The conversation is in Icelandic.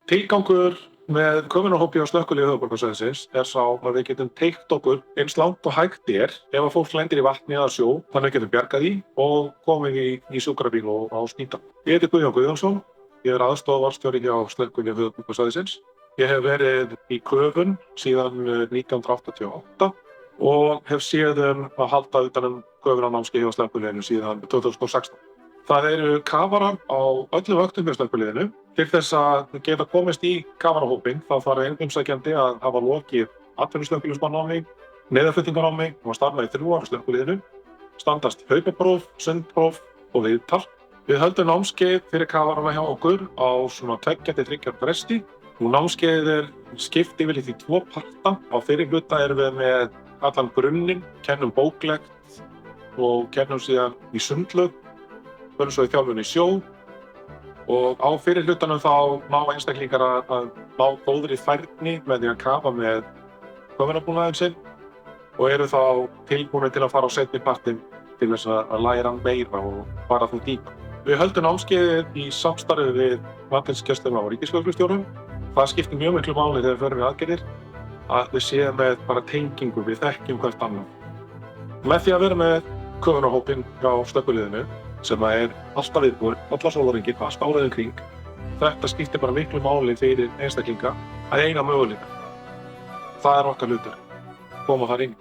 Tilgangur með köfunarhópi á slökkviliði höfuðborgarsvæðisins sá að við getum teygt okkur eins langt og hægt ef að fólk lendir í vatni eða sjó, þannig við getum bjargað því og komið í sjúkrabíl og á spítala. Ég heiti Guðjón Guðjónsson, ég aðstoðarvarðstjóri hjá slökkviliði höfuðborgarsvæðisins. Ég hef verið í köfun síðan 1988 og hef séð að halda utan köfunarnámskeið hjá slökkviliðinu síðan 2016. Það eru kafarar á öllum vöktum hjá slökkviliðinu. Til þess að geta komist í kafarahópinn þá þarf umsækjandi að hafa lokið atvinnuslökkviliðsmannanámi, neyðarflutninganámi og starfa í 3 ár á slökkviliðinu, standast hlaupapróf, sundpróf og viðtal. Við höldum námskeið fyrir kafarana hjá okkur á svona 2 til 3 ára fresti. Námskeiðið skipt yfirleitt í 2 parta. Á fyrri hluta erum við með allan grunninn, kennum bóklegt og kennum síðan í sundlaug, förum svo í þjálfun í sjó. Og á fyrri hlutanum þá ná einstaklingar að ná góðri færni með því að kafa með köfunarbúnaðinn sinn og eru þá tilbúnir til að fara á seinni partinn til þess að læra meira og fara þú dýpra. Við höldum námskeiðið í samstarfi við Landhelgisgæsluna og ríkislögreglustjórann. Það skiptir mjög miklu máli þegar við förum í aðgerðir að við séum með bara tengingu, við þekkjum hvert annað. Með því að vera með köfunarhópinn hjá slökkviliðinu sem er alltaf viðbúinn, alla sólarhringinn, allt árið kring. Þetta skiptir bara miklu máli fyrir einstaklinga að eiga möguleika. Það er okkar hlutur, koma þar inn.